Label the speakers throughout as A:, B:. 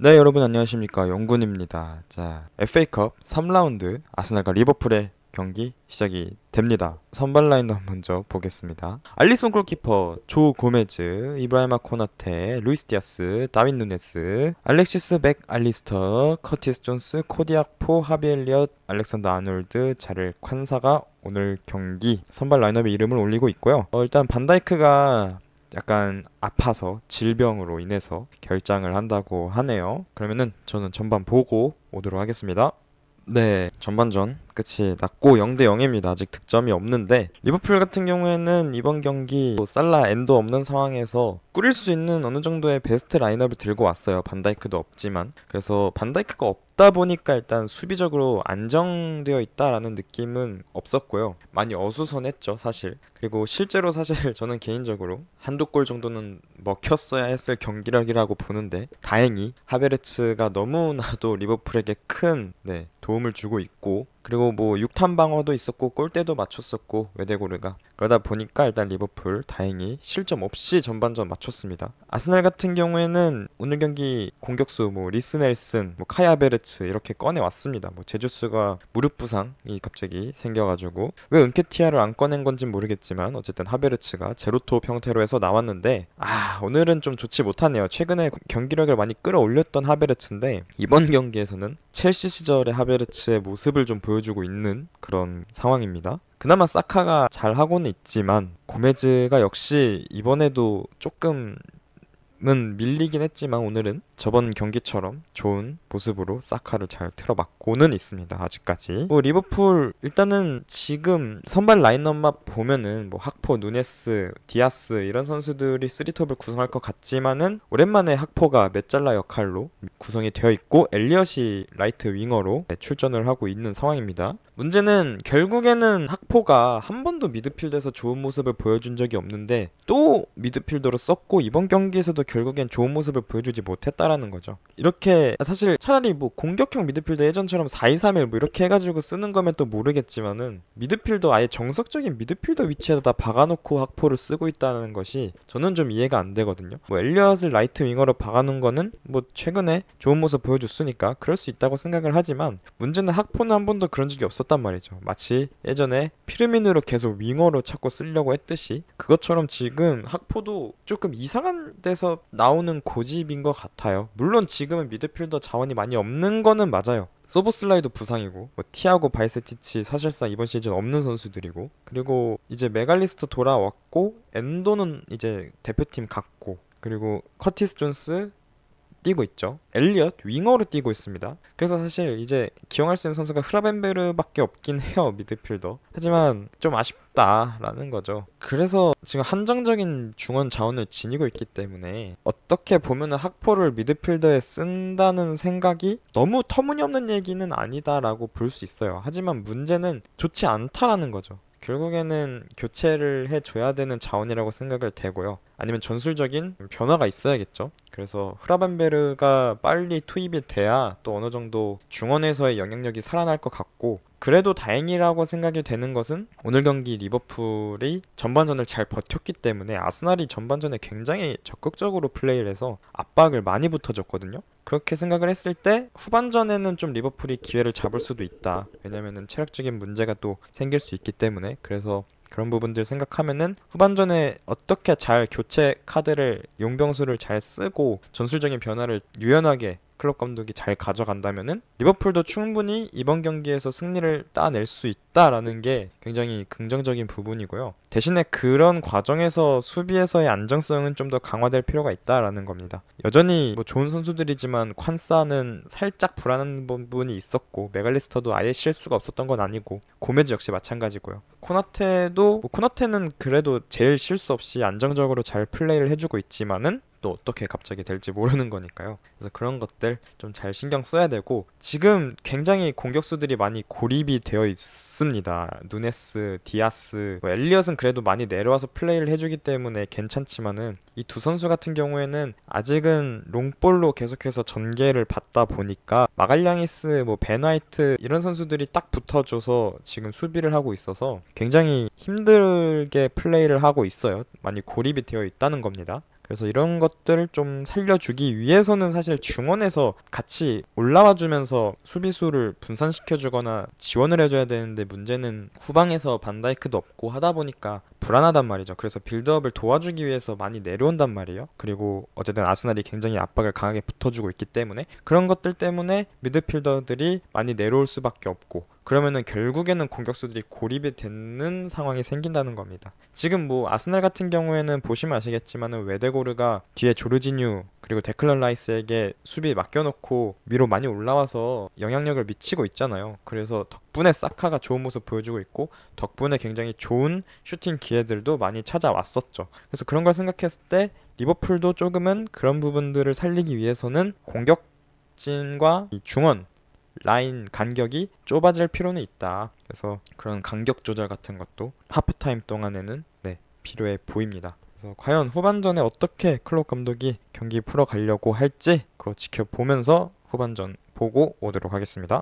A: 네, 여러분 안녕하십니까. 영군입니다. 자, FA컵 3라운드 아스날과 리버풀의 경기 시작이 됩니다. 선발 라인업 먼저 보겠습니다. 알리송 골키퍼, 조 고메즈, 이브라이마 코나테, 루이스 디아스, 다윈 누네스, 알렉시스 맥 알리스터, 커티스 존스, 코디아포, 하비 엘리엇, 알렉산더 아놀드, 자렐 콴사가 오늘 경기 선발 라인업에 이름을 올리고 있고요. 일단 반다이크가 약간 아파서 질병으로 인해서 결장을 한다고 하네요. 그러면은 저는 전반 보고 오도록 하겠습니다. 네, 전반전 끝이 났고 0대 0입니다. 아직 득점이 없는데 리버풀 같은 경우에는 이번 경기 살라 엔도 없는 상황에서 꾸릴 수 있는 어느 정도의 베스트 라인업을 들고 왔어요. 반다이크도 없지만. 그래서 반다이크가 없다 보니까 일단 수비적으로 안정되어 있다라는 느낌은 없었고요. 많이 어수선했죠, 사실. 그리고 실제로 사실 저는 개인적으로 한두 골 정도는 먹혔어야 했을 경기력이라고 보는데 다행히 하베르츠가 너무나도 리버풀에게 큰 도움을 주고 있고, 그리고 뭐 6탄 방어도 있었고 골대도 맞췄었고 웨데고르가, 그러다 보니까 일단 리버풀 다행히 실점 없이 전반전 맞췄습니다. 아스날 같은 경우에는 오늘 경기 공격수 뭐 리스 넬슨, 뭐 카이 하베르츠 이렇게 꺼내 왔습니다. 뭐 제주스가 무릎 부상이 갑자기 생겨가지고 왜 은케티아를 안 꺼낸 건진 모르겠지만 어쨌든 하베르츠가 제로톱 형태로 해서 나왔는데 오늘은 좀 좋지 못하네요. 최근에 경기력을 많이 끌어올렸던 하베르츠인데 이번 경기에서는 첼시 시절의 하베르츠의 모습을 좀 보여주고 있는 그런 상황입니다. 그나마 사카가 잘하고는 있지만 고메즈가 역시 이번에도 조금은 밀리긴 했지만 오늘은 저번 경기처럼 좋은 모습으로 사카를 잘 틀어막고는 있습니다. 아직까지. 리버풀 일단은 지금 선발 라인업만 보면은 뭐 학포, 누네스, 디아스 이런 선수들이 3톱을 구성할 것 같지만은 오랜만에 학포가 메잘라 역할로 구성이 되어 있고 엘리엇이 라이트 윙어로 출전을 하고 있는 상황입니다. 문제는 결국에는 학포가 한 번도 미드필드에서 좋은 모습을 보여준 적이 없는데 또 미드필더로 썼고 이번 경기에서도 결국엔 좋은 모습을 보여주지 못했다라는 거죠. 이렇게 사실 차라리 뭐 공격형 미드필더 예전처럼 4-2-3-1 뭐 이렇게 해가지고 쓰는 거면 또 모르겠지만은 미드필더 아예 정석적인 미드필더 위치에다 박아놓고 학포를 쓰고 있다는 것이 저는 좀 이해가 안 되거든요. 뭐 엘리엇을 라이트 윙어로 박아놓은 거는 뭐 최근에 좋은 모습 보여줬으니까 그럴 수 있다고 생각을 하지만 문제는 학포는 한 번도 그런 적이 없었단 말이죠. 마치 예전에 피르미누로 계속 윙어로 찾고 쓰려고 했듯이 그것처럼 지금 학포도 조금 이상한 데서 나오는 고집인 것 같아요. 물론 지금은 미드필더 자원이 많이 없는 거는 맞아요. 소보슬라이도 부상이고 뭐 티아고 바이세티치 사실상 이번 시즌 없는 선수들이고, 그리고 이제 메갈리스터 돌아왔고 엔도는 이제 대표팀 갔고, 그리고 커티스 존스 뛰고 있죠. 엘리엇 윙어로 뛰고 있습니다. 그래서 사실 이제 기용할 수 있는 선수가 흐라벤베르밖에 없긴 해요, 미드필더. 하지만 좀 아쉽다라는 거죠. 그래서 지금 한정적인 중원 자원을 지니고 있기 때문에 어떻게 보면은 학포를 미드필더에 쓴다는 생각이 너무 터무니없는 얘기는 아니다라고 볼 수 있어요. 하지만 문제는 좋지 않다라는 거죠. 결국에는 교체를 해줘야 되는 자원이라고 생각을 되고요. 아니면 전술적인 변화가 있어야겠죠. 그래서 흐라반베르가 빨리 투입이 돼야 또 어느 정도 중원에서의 영향력이 살아날 것 같고, 그래도 다행이라고 생각이 되는 것은 오늘 경기 리버풀이 전반전을 잘 버텼기 때문에 아스날이 전반전에 굉장히 적극적으로 플레이를 해서 압박을 많이 붙어줬거든요. 그렇게 생각을 했을 때 후반전에는 좀 리버풀이 기회를 잡을 수도 있다. 왜냐면은 체력적인 문제가 또 생길 수 있기 때문에. 그래서 그런 부분들 생각하면은 후반전에 어떻게 잘 교체 카드를, 용병수를 잘 쓰고 전술적인 변화를 유연하게 클럽 감독이 잘 가져간다면은 리버풀도 충분히 이번 경기에서 승리를 따낼 수 있다라는 게 굉장히 긍정적인 부분이고요. 대신에 그런 과정에서 수비에서의 안정성은 좀 더 강화될 필요가 있다라는 겁니다. 여전히 뭐 좋은 선수들이지만 콴사는 살짝 불안한 부분이 있었고, 메갈리스터도 아예 실수가 없었던 건 아니고, 고메즈 역시 마찬가지고요. 코나테도 코나테는 그래도 제일 실수 없이 안정적으로 잘 플레이를 해주고 있지만은 또 어떻게 갑자기 될지 모르는 거니까요. 그래서 그런 것들 좀 잘 신경 써야 되고, 지금 굉장히 공격수들이 많이 고립이 되어 있습니다. 누네스, 디아스, 뭐 엘리엇은 그래도 많이 내려와서 플레이를 해주기 때문에 괜찮지만은 이 두 선수 같은 경우에는 아직은 롱볼로 계속해서 전개를 받다 보니까 마갈량이스, 뭐 베나이트 이런 선수들이 딱 붙어줘서 지금 수비를 하고 있어서 굉장히 힘들게 플레이를 하고 있어요. 많이 고립이 되어 있다는 겁니다. 그래서 이런 것들을 좀 살려주기 위해서는 사실 중원에서 같이 올라와 주면서 수비수를 분산시켜주거나 지원을 해줘야 되는데, 문제는 후방에서 반다이크도 없고 하다 보니까 불안하단 말이죠. 그래서 빌드업을 도와주기 위해서 많이 내려온단 말이에요. 그리고 어쨌든 아스날이 굉장히 압박을 강하게 붙어주고 있기 때문에, 그런 것들 때문에 미드필더들이 많이 내려올 수밖에 없고, 그러면은 결국에는 공격수들이 고립이 되는 상황이 생긴다는 겁니다. 지금 뭐 아스날 같은 경우에는 보시면 아시겠지만은 웨데고르가 뒤에 조르지뉴 그리고 데클런 라이스에게 수비 맡겨놓고 위로 많이 올라와서 영향력을 미치고 있잖아요. 그래서 덕분에 사카가 좋은 모습 보여주고 있고, 덕분에 굉장히 좋은 슈팅 기회들도 많이 찾아왔었죠. 그래서 그런 걸 생각했을 때 리버풀도 조금은 그런 부분들을 살리기 위해서는 공격진과 이 중원 라인 간격이 좁아질 필요는 있다. 그래서 그런 간격 조절 같은 것도 하프타임 동안에는 필요해 보입니다. 그래서 과연 후반전에 어떻게 클롭 감독이 경기 풀어가려고 할지 그거 지켜보면서 후반전 보고 오도록 하겠습니다.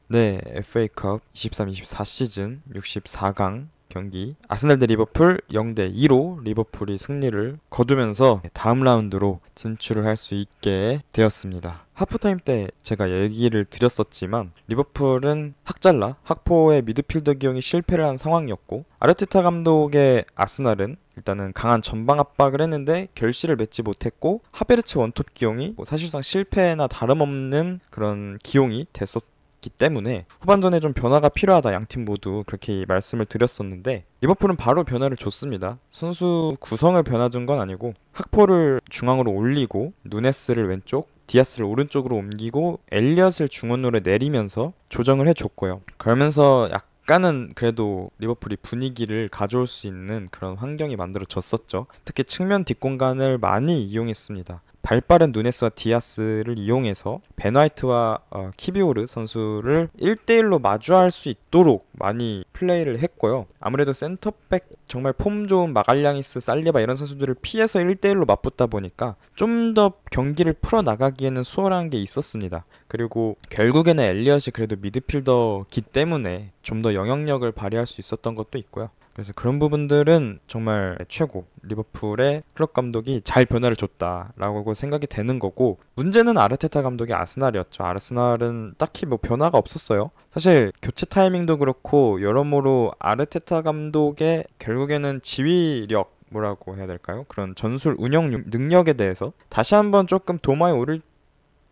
A: 네, FA컵 23-24 시즌 64강 경기 아스날 대 리버풀 0대2로 리버풀이 승리를 거두면서 다음 라운드로 진출을 할 수 있게 되었습니다. 하프타임 때 제가 얘기를 드렸었지만 리버풀은 학잘라 학포의 미드필더 기용이 실패를 한 상황이었고, 아르테타 감독의 아스날은 일단은 강한 전방 압박을 했는데 결실을 맺지 못했고, 하베르츠 원톱 기용이 사실상 실패나 다름없는 그런 기용이 됐었기 때문에 후반전에 좀 변화가 필요하다, 양팀 모두 그렇게 말씀을 드렸었는데, 리버풀은 바로 변화를 줬습니다. 선수 구성을 변화준 건 아니고 학포를 중앙으로 올리고 누네스를 왼쪽, 디아스를 오른쪽으로 옮기고 엘리엇을 중원으로 내리면서 조정을 해줬고요. 그러면서 약간은 그래도 리버풀이 분위기를 가져올 수 있는 그런 환경이 만들어졌었죠. 특히 측면 뒷공간을 많이 이용했습니다. 발빠른 누네스와 디아스를 이용해서 벤 화이트와 키비오르 선수를 1대1로 마주할 수 있도록 많이 플레이를 했고요. 아무래도 센터백 정말 폼 좋은 마갈량이스, 살리바 이런 선수들을 피해서 1대1로 맞붙다 보니까 좀 더 경기를 풀어나가기에는 수월한 게 있었습니다. 그리고 결국에는 엘리엇이 그래도 미드필더기 때문에 좀 더 영향력을 발휘할 수 있었던 것도 있고요. 그래서 그런 부분들은 정말 최고, 리버풀의 클럽 감독이 잘 변화를 줬다라고 생각이 되는 거고, 문제는 아르테타 감독이 아스날이었죠. 아스날은 딱히 뭐 변화가 없었어요. 사실 교체 타이밍도 그렇고 여러모로 아르테타 감독의 결국에는 지휘력, 뭐라고 해야 될까요? 그런 전술 운영 능력에 대해서 다시 한번 조금 도마에 오를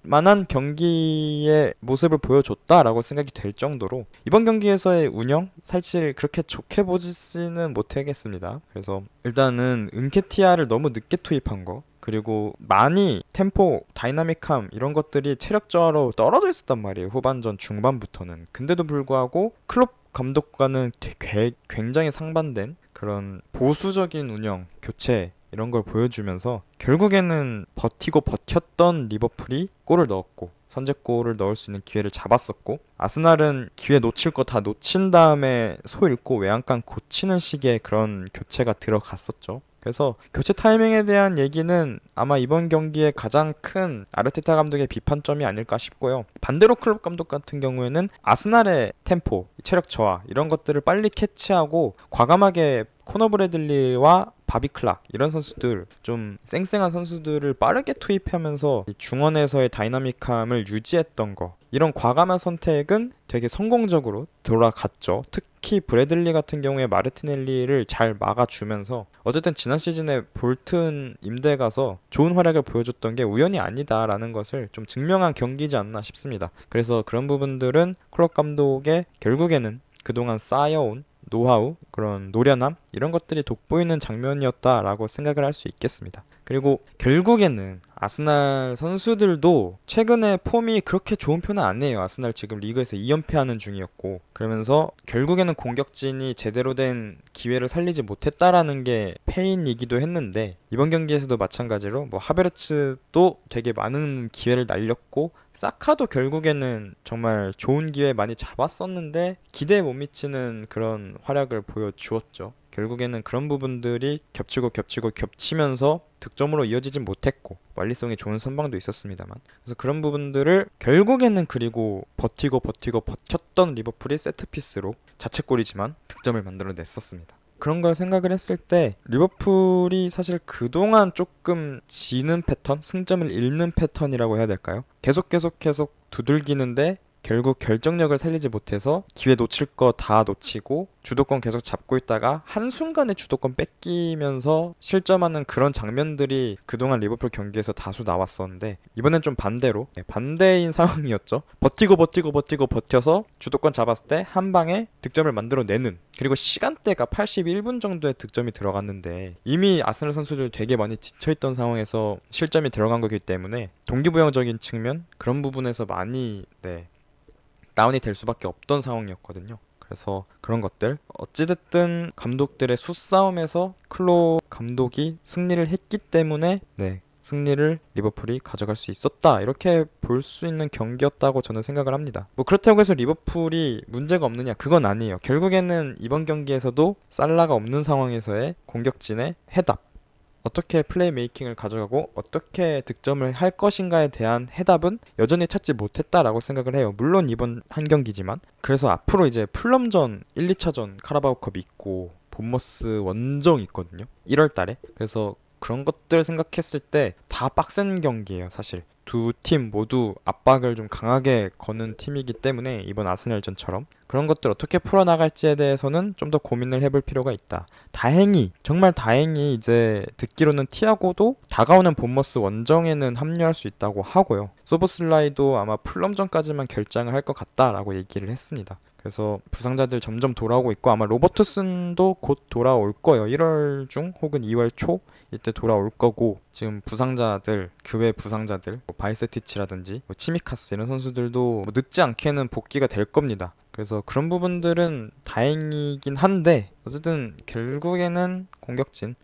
A: 만한 경기의 모습을 보여줬다라고 생각이 될 정도로 이번 경기에서의 운영 사실 그렇게 좋게 보지는 못하겠습니다. 그래서 일단은 은케티아를 너무 늦게 투입한 거, 그리고 많이 템포, 다이나믹함 이런 것들이 체력 저하로 떨어져 있었단 말이에요, 후반전 중반부터는. 근데도 불구하고 클롭 감독과는 굉장히 상반된 그런 보수적인 운영, 교체 이런 걸 보여주면서 결국에는 버티고 버텼던 리버풀이 골을 넣었고, 선제골을 넣을 수 있는 기회를 잡았었고, 아스날은 기회 놓칠 거 다 놓친 다음에 소 잃고 외양간 고치는 식의 그런 교체가 들어갔었죠. 그래서 교체 타이밍에 대한 얘기는 아마 이번 경기에 가장 큰 아르테타 감독의 비판점이 아닐까 싶고요. 반대로 클롭 감독 같은 경우에는 아스날의 템포, 체력 저하 이런 것들을 빨리 캐치하고 과감하게 코너 브래들리와 바비 클락 이런 선수들, 좀 쌩쌩한 선수들을 빠르게 투입하면서 중원에서의 다이나믹함을 유지했던 거, 이런 과감한 선택은 되게 성공적으로 돌아갔죠. 특히 브래들리 같은 경우에 마르티넬리를 잘 막아주면서 어쨌든 지난 시즌에 볼튼 임대 가서 좋은 활약을 보여줬던 게 우연이 아니다라는 것을 좀 증명한 경기지 않나 싶습니다. 그래서 그런 부분들은 클럽 감독의 결국에는 그동안 쌓여온 노하우, 그런 노련함 이런 것들이 돋보이는 장면이었다라고 생각을 할 수 있겠습니다. 그리고 결국에는 아스날 선수들도 최근에 폼이 그렇게 좋은 편은 아니에요. 아스날 지금 리그에서 2연패하는 중이었고, 그러면서 결국에는 공격진이 제대로 된 기회를 살리지 못했다라는 게 패인이기도 했는데, 이번 경기에서도 마찬가지로 뭐 하베르츠도 되게 많은 기회를 날렸고, 사카도 결국에는 정말 좋은 기회 많이 잡았었는데 기대에 못 미치는 그런 활약을 보여주었죠. 결국에는 그런 부분들이 겹치면서 득점으로 이어지진 못했고 완리성이 좋은 선방도 있었습니다만, 그래서 그런 부분들을 결국에는 그리고 버텼던 리버풀이 세트피스로 자책골이지만 득점을 만들어냈었습니다. 그런 걸 생각을 했을 때 리버풀이 사실 그동안 조금 지는 패턴, 승점을 잃는 패턴이라고 해야 될까요? 계속 두들기는데 결국 결정력을 살리지 못해서 기회 놓칠 거 다 놓치고 주도권 계속 잡고 있다가 한순간에 주도권 뺏기면서 실점하는 그런 장면들이 그동안 리버풀 경기에서 다수 나왔었는데, 이번엔 좀 반대로 반대인 상황이었죠. 버텨서 주도권 잡았을 때 한 방에 득점을 만들어내는, 그리고 시간대가 81분 정도의 득점이 들어갔는데 이미 아스널 선수들 되게 많이 지쳐있던 상황에서 실점이 들어간 거기 때문에 동기부여적인 측면, 그런 부분에서 많이 다운이 될 수밖에 없던 상황이었거든요. 그래서 그런 것들, 어찌됐든 감독들의 수싸움에서 클롭 감독이 승리를 했기 때문에 승리를 리버풀이 가져갈 수 있었다, 이렇게 볼 수 있는 경기였다고 저는 생각을 합니다. 뭐 그렇다고 해서 리버풀이 문제가 없느냐, 그건 아니에요. 결국에는 이번 경기에서도 살라가 없는 상황에서의 공격진의 해답, 어떻게 플레이 메이킹을 가져가고 어떻게 득점을 할 것인가에 대한 해답은 여전히 찾지 못했다라고 생각을 해요. 물론 이번 한 경기지만. 그래서 앞으로 이제 풀럼전 1, 2차전 카라바오컵 있고 본머스 원정 있거든요, 1월 달에. 그래서 그런 것들 생각했을 때 다 빡센 경기예요. 사실 두 팀 모두 압박을 좀 강하게 거는 팀이기 때문에 이번 아스날전처럼 그런 것들 어떻게 풀어나갈지에 대해서는 좀 더 고민을 해볼 필요가 있다. 정말 다행히 이제 듣기로는 티아고도 다가오는 본머스 원정에는 합류할 수 있다고 하고요. 소보슬라이도 아마 풀럼전까지만 결장을 할 것 같다라고 얘기를 했습니다. 그래서 부상자들 점점 돌아오고 있고 아마 로버트슨도 곧 돌아올 거예요. 1월 중 혹은 2월 초 이때 돌아올 거고, 지금 부상자들, 그 외 부상자들, 바이세티치라든지 치미카스 이런 선수들도 늦지 않게는 복귀가 될 겁니다. 그래서 그런 부분들은 다행이긴 한데, 어쨌든 결국에는 공격진을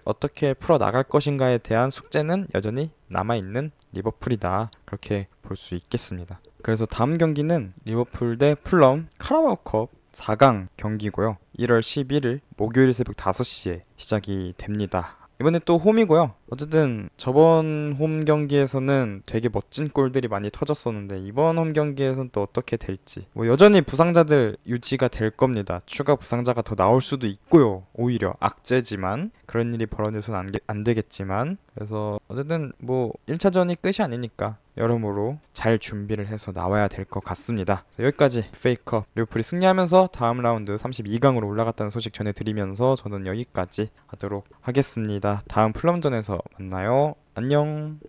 A: 어떻게 풀어나갈 것인가에 대한 숙제는 여전히 남아있는 리버풀이다, 그렇게 볼 수 있겠습니다. 그래서 다음 경기는 리버풀 대 풀럼 카라바오컵 4강 경기고요. 1월 11일 목요일 새벽 5시에 시작이 됩니다. 이번에 또 홈이고요. 어쨌든 저번 홈 경기에서는 되게 멋진 골들이 많이 터졌었는데 이번 홈 경기에서는 또 어떻게 될지, 뭐 여전히 부상자들 유지가 될 겁니다. 추가 부상자가 더 나올 수도 있고요. 오히려 악재지만 그런 일이 벌어져서는 안 되겠지만, 그래서 어쨌든 뭐 1차전이 끝이 아니니까 여러모로 잘 준비를 해서 나와야 될 것 같습니다. 여기까지 FA컵 리버풀이 승리하면서 다음 라운드 32강으로 올라갔다는 소식 전해드리면서 저는 여기까지 하도록 하겠습니다. 다음 플럼전에서 만나요. 안녕.